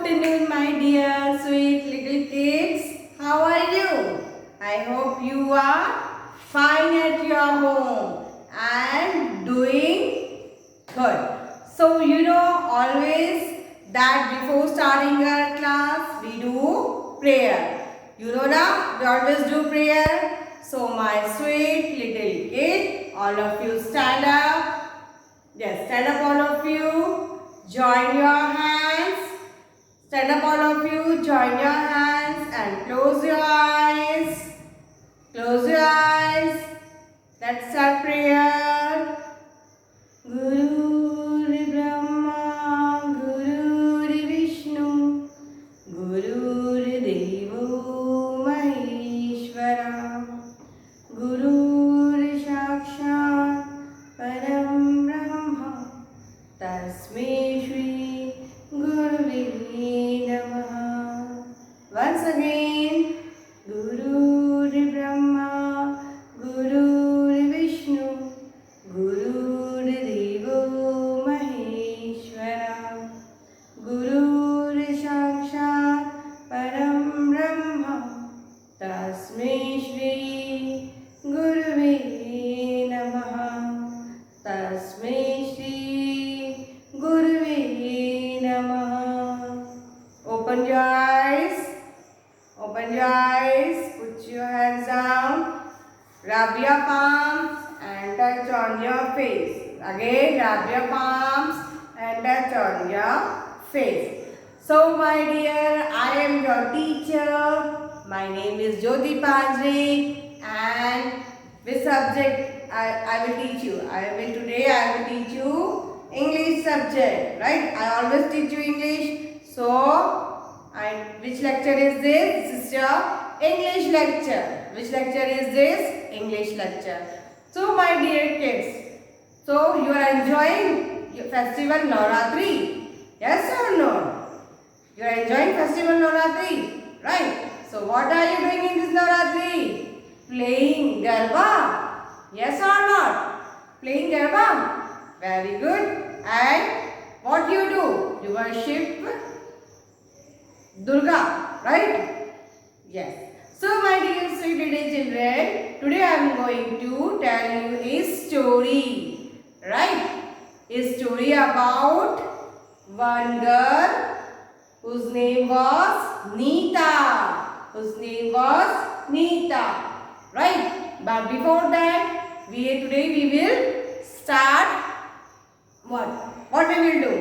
afternoon, my dear sweet little kids. How are you? I hope you are fine at your home and doing good. So, always that before starting our class, we do prayer. You know that? We always do prayer. So, my sweet little kid, all of you stand up. Yes, stand up all of you. Join your hands. Stand up all of you. Join your hands and close your eyes. Close your eyes. Let's start prayer. Guru Brahma, Guru Vishnu, Guru Devo Maheshwara, Guru Sakshat Param Brahma, Tasmai Shri Gurave Namaha. Once again, Guru Brahma, Guru Vishnu, Guru Devo Maheshwara, Guru Sakshat Param Brahma, Tasmai Shri Gurave Namaha. Tasmai Shri Gurave Namaha. Open your eyes. Open your eyes. Put your hands down. Rub your palms and touch on your face. Again, rub your palms and touch on your face. So, my dear, I am your teacher. My name is Jyoti Panjri, and which subject I will teach you? Today I will teach you English subject, right? I always teach you English. So, which lecture is this? This is your English lecture. Which lecture is this? English lecture. So, my dear kids, so you are enjoying your festival Navratri? Yes or no? You are enjoying festival Navratri, right? So, what are you doing in this Navratri? Playing Garba. Yes or not? Playing Garba. Very good. And what you do? You worship Durga, right? Yes. So, my dear sweet little children, today I am going to tell you a story, right? A story about one girl whose name was Neeta. Whose name was Neeta, right? But before that, today we will start what? What we will do?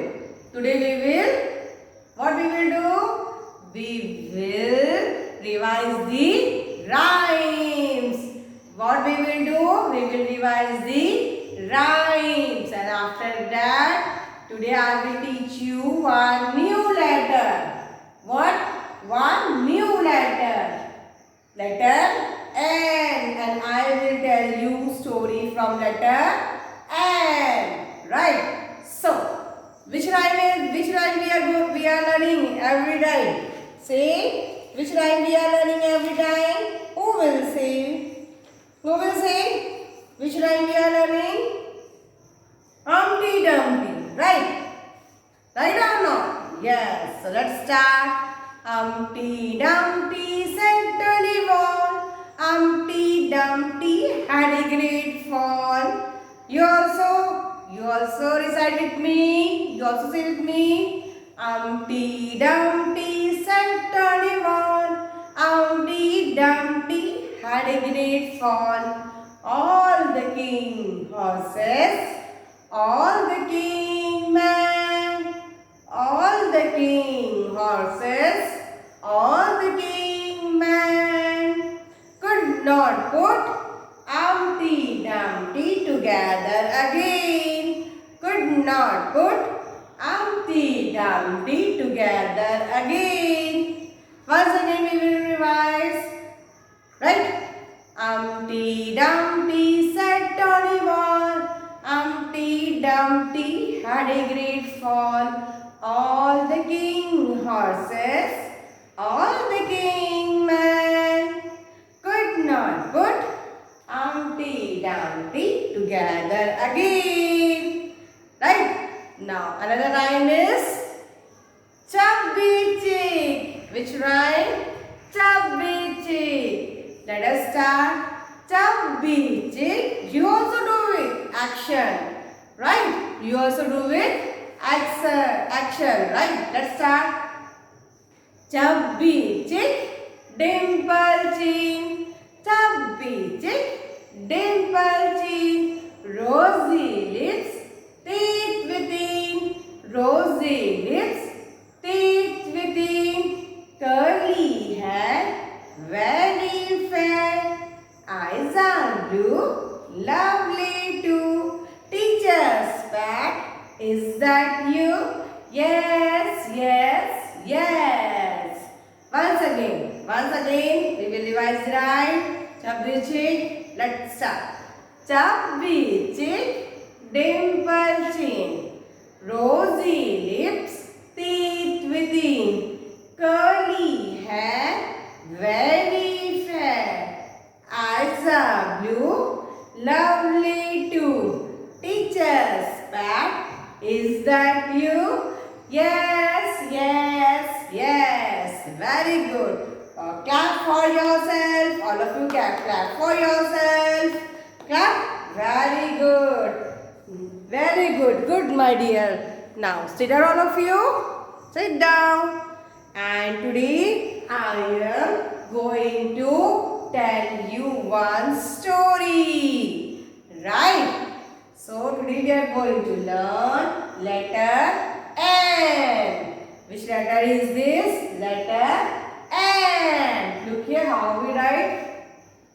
What we will do? We will revise the rhymes. What we will do? We will revise the rhymes. And after that, today I will teach you one new letter. What? One new letter. Letter N. And I will tell you story from letter N. Right? So, which rhyme we are learning every day? Say, which rhyme we are learning every time? Who will say? Who will say? Which rhyme we are learning? Humpty Dumpty. Right? Right or not? Yes. So let's start. Humpty Dumpty sat on the wall. Humpty Dumpty had a great fall. You also recite with me. You also say with me. Humpty Dumpty sat on a wall. Humpty Dumpty had a great fall. All the king horses, all the king men, all the king horses, all the king men could not put Humpty Dumpty together again. Could not put Humpty Dumpty together again. Once again we will revise. Right? Humpty Dumpty sat on a wall. Humpty Dumpty had a great fall. All the king horses, all the king men could not put Humpty Dumpty together again. Right? Now, another rhyme is chubby chick. Which rhyme? Chubby chick. Let us start. Chubby chick. You also do it. Action. Right? You also do it. Action. Right? Let's start. Chubby chick, dimple chin. Chubby chick, dimple chin. Rosy lips, teeth within. Rosy lips, teeth within. Curly hair, very fair. Eyes are blue, lovely too. Teacher's pet, is that you? Yes, yes, yes. Once again, we will revise the rhyme. Chubby chick, let's start. Chubby chick, dimple chin. Rosy lips, teeth within. Curly hair, very fair. Eyes are blue, lovely too. Teacher's pet, is that you? Yes, yes, yes. Very good. Clap for yourself. All of you can clap for yourself. Clap. Very good. Very good. Good, my dear. Now, sit down, all of you. Sit down. And today, I am going to tell you one story. Right? So, today we are going to learn letter N. Which letter is this? Letter N. Look here how we write.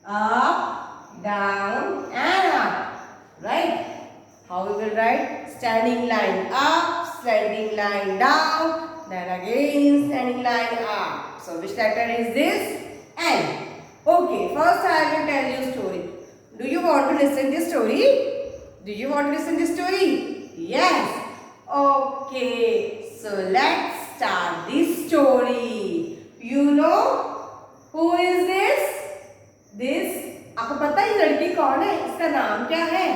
Up, down and up. Right? How we will write? Standing line up, standing line down, then again standing line up. So which letter is this? N. Okay, first I will tell you a story. Do you want to listen this story? Do you want to listen this story? Yes. Okay, so let's start this story. You know who is this? आपको पता है ये लड़की कौन है? इसका नाम क्या है?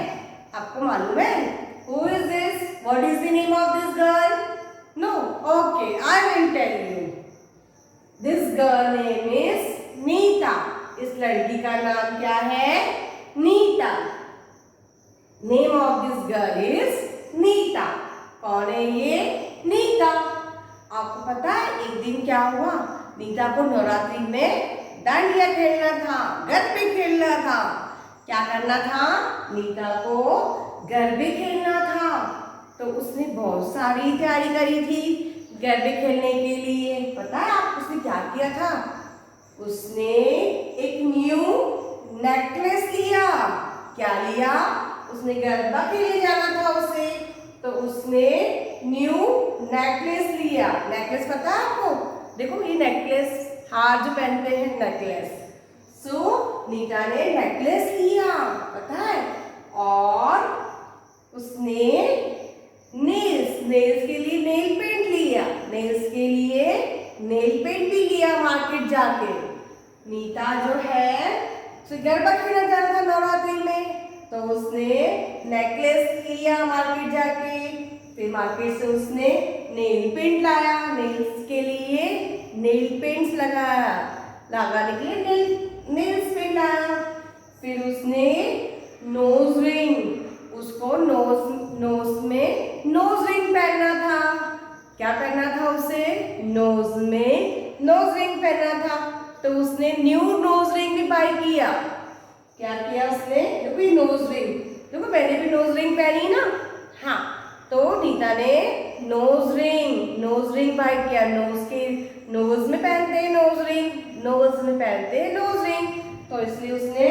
आपको मालूम है? Who is this? What is the name of this girl? No. Okay, I will tell you. This girl name is Nita. इस लड़की का नाम क्या है? Nita. Name of this girl is Nita. कौन है ये? नीता. आपको पता है एक दिन क्या हुआ? नीता को नवरात्रि में डांडिया खेलना था, गरबे खेलना था. क्या करना था? नीता को गरबे खेलना था. तो उसने बहुत सारी तैयारी करी थी गरबे खेलने के लिए. पता है आप उसने क्या किया था? उसने एक न्यू नेकलेस लिया. क्या लिया? उसने गरबा खेलने जाना था उसे, तो उसने न्यू नेकलेस लिया. नेकलेस पता है आपको? देखो ये नेकलेस, हार जो पहनते हैं नेकलेस. सो नीता ने नेकलेस लिया, पता है. और उसने नेल्स के लिए नेल पेंट लिया. नेल्स के लिए नेल पेंट भी लिया मार्केट जाके. नीता जो है उसे गरबा खेलना जाना था नवरात्रि में, तो उसने नेकलेस लिया मार्केट जाके. फिर मार्केट से उसने नेल पेंट लाया. नेल्स के लिए नेल पेंट्स लगाने के लिए नेल्स पेंट लाया. फिर उसने नोज रिंग, उसको नोज में नोज रिंग पहनना था. क्या पहनना था उसे? नोज में नोज रिंग पहनना था. तो उसने न्यू नोज रिंग भी बाय किया. क्या किया उसने? देखो ये नोज रिंग, देखो मैंने भी नोज रिंग पहनी ना. हाँ, तो नीता ने नोज रिंग बाय किया. नोज में पहनते हैं नोज रिंग, नोज में पहनते हैं नोज रिंग, तो इसलिए उसने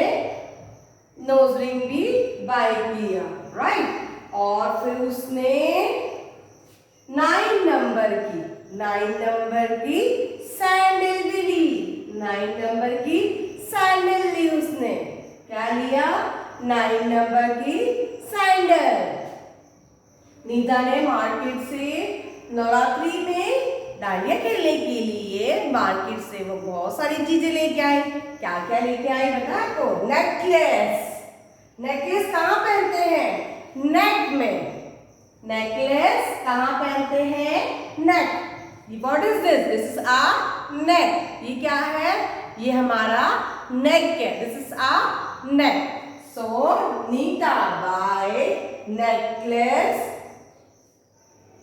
नोज रिंग भी बाय किया. राइट. और फिर उसने 9 नंबर की सैंडल भी ली. 9 नंबर की सैंडल ली उसने. क्या लिया? 9 नंबर की सैंडल. नीता ने मार्केट से नवरात्रि में डांडिया खेलने के लिए मार्केट से वो बहुत सारी चीजें लेके आई. क्या क्या लेके आई बता आपको? नेकलेस. नेकलेस कहाँ पहनते हैं? नेक में. नेकलेस कहाँ पहनते हैं? नेक. What is this? This is our neck. ये क्या है? ये हमारा neck है. This is our neck. So Nita buy necklace,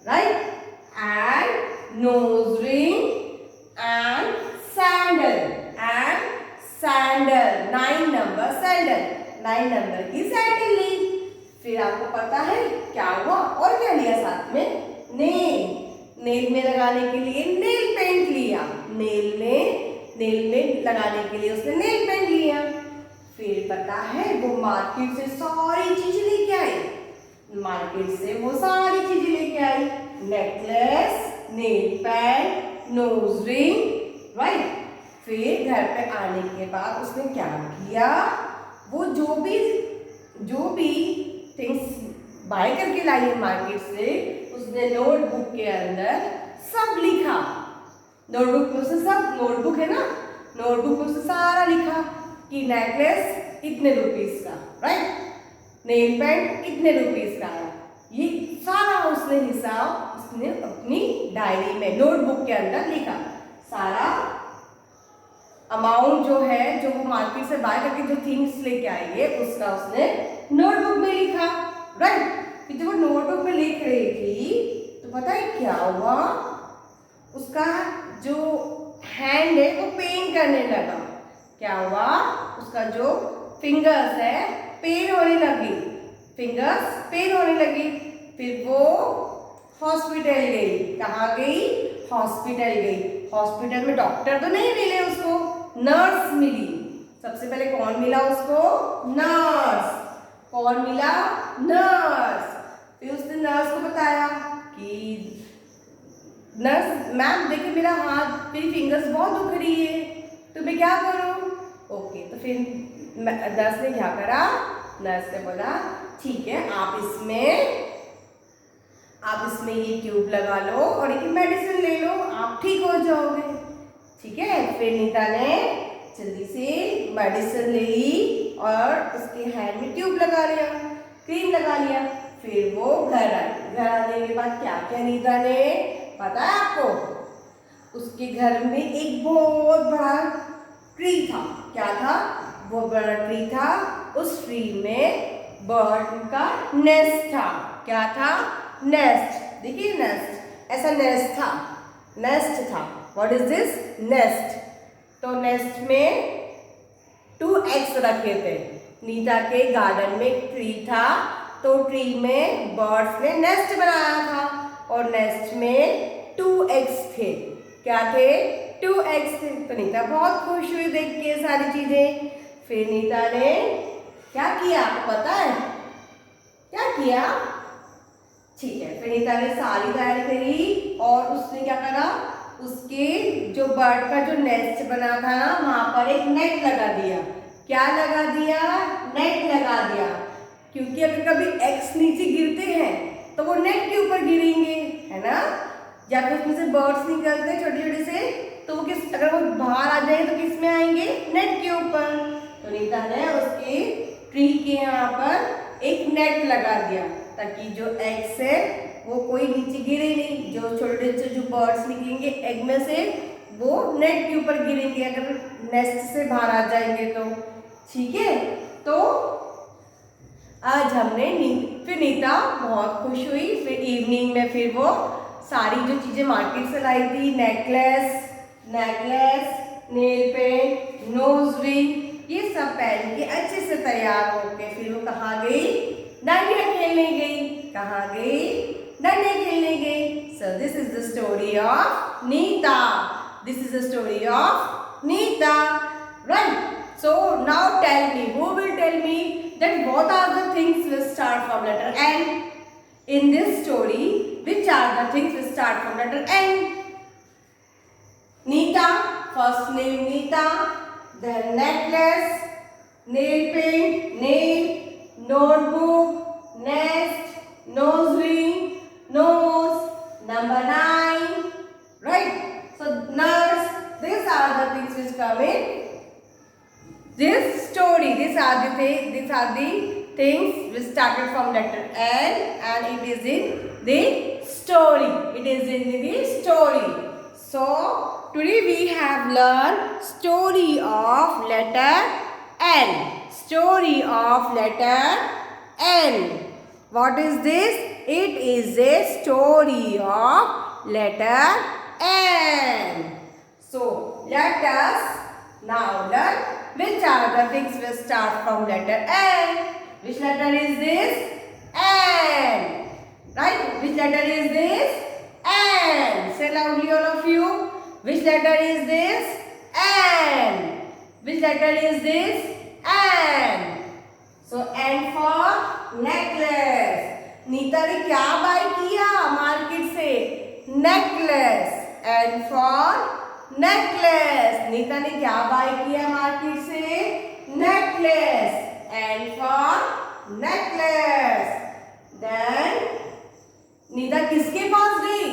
right? And nose ring and sandal. 9 number sandal. 9 number की सैंडल ली. फिर आपको पता है क्या हुआ? और क्या लिया साथ में? नेल में लगाने के लिए नेल पेंट लिया. नेल में लगाने के लिए उसने नेल पेंट लिया. फिर पता है वो मार्केट से सारी चीजें लेके आई. मार्केट से वो सारी चीजें लेके आई. Necklace, nail paint, nose ring, right. फिर घर पे आने के बाद उसने क्या किया? वो जो भी थिंग्स बाय करके लाई है मार्केट से, उसने नोटबुक के अंदर सब लिखा. नोटबुक में उसने सब, नोटबुक है ना, नोटबुक में उसने सारा लिखा कि नेकलेस इतने रुपीस का, राइट, नेल पेंट इतने रुपीस का है. ये सारा उसने हिसाब उसने अपनी डायरी में, नोटबुक के अंदर लिखा. सारा अमाउंट जो है, जो वो मार्केट से बाय करके जो थिंग्स लेके आई है, उसका उसने नोटबुक में लिखा, राइट. फिर जब वो नोटबुक में लिख रही थी तो पता है क्या हुआ? उसका जो हैंड है वो पेन करने लगा. क्या हुआ? उसका जो फिंगर्स है पेन होने लगी. फिंगर्स पेन होने लगी. फिर वो हॉस्पिटल गई. कहाँ गई? हॉस्पिटल गई. हॉस्पिटल में डॉक्टर तो नहीं मिले उसको, नर्स मिली. सबसे पहले कौन मिला उसको? नर्स. कौन मिला? नर्स. फिर उसने नर्स को बताया कि नर्स मैम देखिए मेरा हाथ, मेरी फिंगर्स बहुत दुख रही है, तो मैं क्या करूं? ओके. तो फिर नर्स ने क्या करा? नर्स ने बोला ठीक है, आप इसमें ये ट्यूब लगा लो और एक मेडिसिन ले लो, आप ठीक हो जाओगे. ठीक है. फिर नीता ने जल्दी से मेडिसिन ले ली और उसके हैंड में ट्यूब लगा लिया, क्रीम लगा लिया. फिर वो घर आई. घर आने के बाद क्या क्या नीता ने, पता है आपको? उसके घर में एक बहुत बड़ा ट्री था. क्या था? वो बड़ा ट्री था. उस ट्री में बर्ड का नेस्ट था. क्या था? नेस्ट. देखिए नेस्ट, ऐसा नेस्ट था. नेस्ट था. What is this? नेस्ट. तो नेस्ट में 2 एग्स रखे थे. नीता के गार्डन में एक ट्री था, तो ट्री में बर्ड्स ने नेस्ट बनाया था और नेस्ट में 2 एग्स थे. क्या थे? 2 एग्स थे. तो नीता बहुत खुश हुई देख के सारी चीजें. फिर नीता ने क्या किया? आपको पता है क्या किया? ठीक है. फिर नीता ने सारी तैयारी करी और उसने क्या करा? उसके जो बर्ड का जो नेस्ट बना था ना, वहां पर एक नेट लगा दिया. क्या लगा दिया? नेट लगा दिया. क्योंकि अगर कभी एग्स नीचे गिरते हैं तो वो नेट के ऊपर गिरेंगे, है ना. या फिर उसमें से बर्ड्स निकलते हैं छोटे छोटे से, तो वो अगर वो बाहर आ जाए तो किस में आएंगे? नेट के ऊपर. तो नीता ने उसके ट्री के यहाँ पर एक नेट लगा दिया ताकि जो एग्स है वो कोई नीचे गिरे नहीं. जो छोटे छोटे जो बर्ड्स निकलेंगे एग में से, वो नेट के ऊपर गिरेंगे अगर नेस्ट से बाहर आ जाएंगे तो. ठीक है. तो आज हमने फिर नीता बहुत खुश हुई. फिर इवनिंग में फिर वो सारी जो चीजें मार्केट से लाई थी, necklace, nail paint, nose ring, ये सब पहन के अच्छे से तैयार होके फिर वो कहाँ गई? डांडिया खेलने गई. कहाँ गई? डांडिया खेलने गई. So this is the story of Neeta. This is the story of Neeta, right? So now tell me, who will tell me that what are the things will start from letter N? In this story, which are the things will start from letter N? Neeta, first name Neeta, then necklace, nail paint, nail, notebook, nest, nose ring, nose, number 9, right? So nurse, these are the things which come in this story. These are the things which started from letter N and it is in the story. It is in the story. So today we have learned story of letter N. Story of letter N. What is this? It is a story of letter N. So let us now learn which are the things which start from letter N. Which letter is this? N. Right? Which letter is this? N. Say loudly all of you. Which letter is this? N. Which letter is this? N. So N for necklace. Nita ने क्या buy किया market से? Necklace. N for necklace. Nita ने क्या buy किया market से? Necklace. N for necklace. Then Nita किसके पास गई?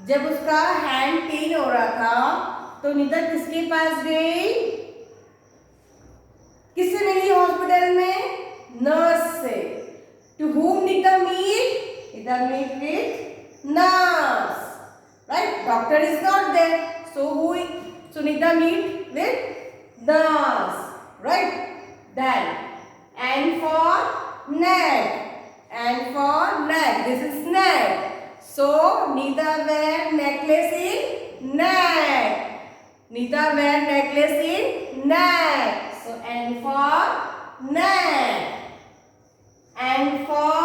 जब उसका हैंड पेन हो रहा था तो नीता किसके पास गई? किससे मिली हॉस्पिटल में? नर्स से. To whom Nita meet? Nita meet with nurse. Right? Doctor is not there. So Nita meet with nurse. Right? Then N for neck. N for neck. This is neck. So Nita wear necklace in neck. Nita wear necklace in neck. So N for neck. N for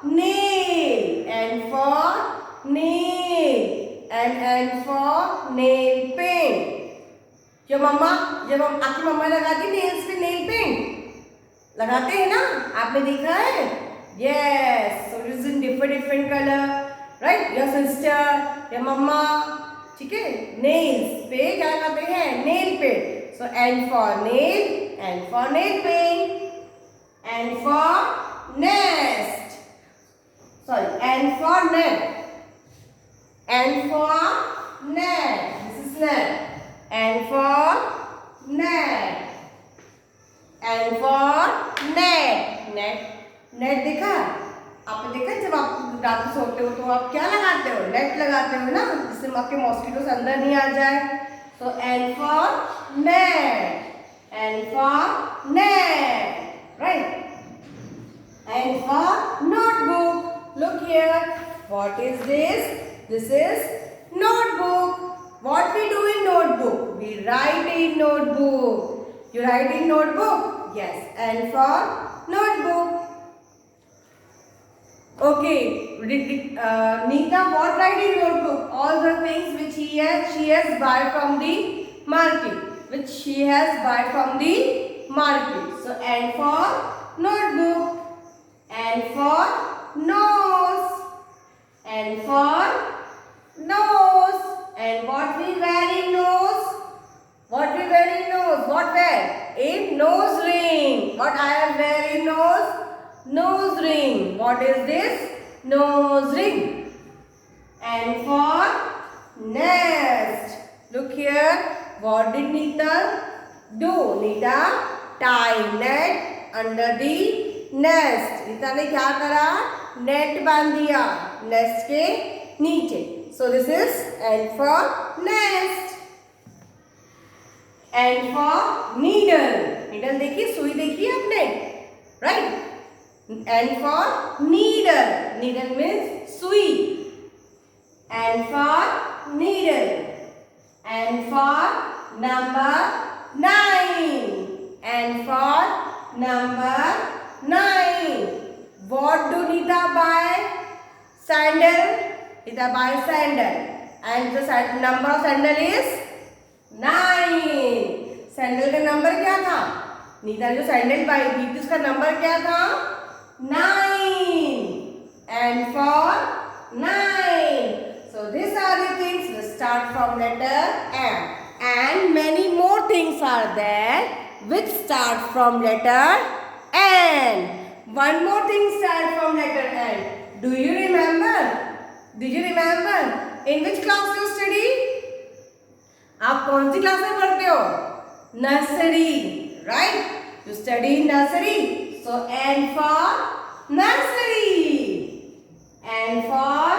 nail. N for nail. And N for nail paint. जब आपकी मम्मा लगाती nails पे nail paint लगाते हैं ना, आपने देखा है? Yes. So it is in different color, right? Your sister, your mama, ठीक है? Nails पे क्या लगाते हैं? Nail paint. So N for nail, N for nail paint, N for nest. Sorry, N for net. N for net. This is net. N for net. N for net. Net. Net देखा? आपने देखा जब आप रात को सोते हो तो आप क्या लगाते हो? नेट लगाते हो ना, जिससे आपके मॉस्किटोस अंदर नहीं आ जाए. तो N for net. N for net. Right? N for notebook. Look here. What is this? This is notebook. What we do in notebook? We write in notebook. You write in notebook? Yes. N for notebook. Okay, Nita, what write in notebook? All the things which she has buy from the market. Which she has buy from the market. So N for notebook. N for nose. N for nose. And what we wear in nose? What we wear in nose? What wear? A nose ring. What I am wearing nose? Nose ring. What is this? Nose ring. And for nest. Look here. What did Nita do? Nita tie net under the nest. Nita ने क्या करा? Net बांध दिया nest के नीचे. So this is N for nest. N for needle. Needle देखी? सुई देखी आपने? Right? N for needle. Needle means sui. N for needle. N for number 9. N for number 9. What do Nita buy? Sandal. Nita buy sandal. And the number of sandal is 9. Sandal का number क्या था? नीता ने जो sandal by की थी उसका number क्या था? 9. And for 9. So these are the things that start from letter M. And many more things are there which start from letter N. One more thing start from letter N. Do you remember? Did you remember? In which class you study? आप कौन सी class में पढ़ते हो? Nursery, right? You study in nursery. So N for nursery. N for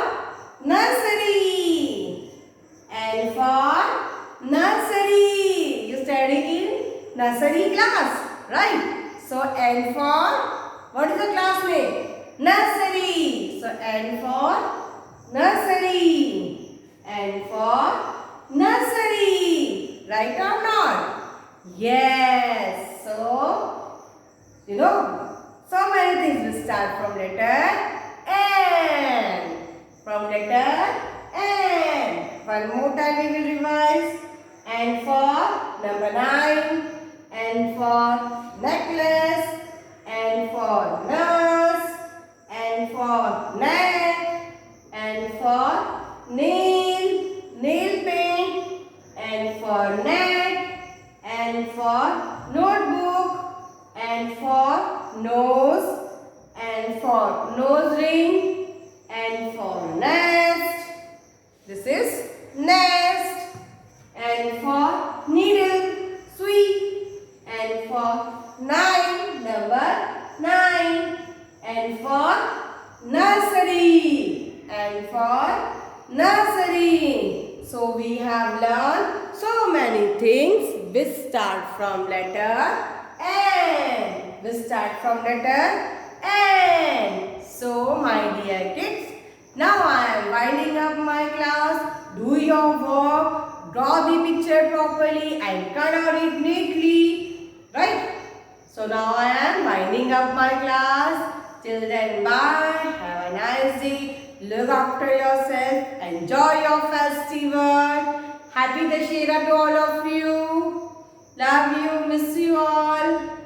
nursery. N for nursery class, right? So N for, what is the class name? Nursery. So N for nursery. N for nursery. Right or not? Yes. So, so many things will start from letter N. From letter N. One more time we will revise. N for number 9. N for necklace. N for nurse. N for neck. N for nail. Nail paint. N for net. N for notebook. N for nose. N for nose ring. N for nest. This is nest. N for needle, suit. N for 9, number 9. N for nursery. N for nursery. So we have learned so many things which start from letter N. We start from letter N. So my dear kids, now I am winding up my class. Do your work, draw the picture properly and color it neatly. Right? So now I am winding up my class. Till then, bye. Have a nice day. Look after yourself. Enjoy your festival. Happy Dussehra to all of you. Love you. Miss you all.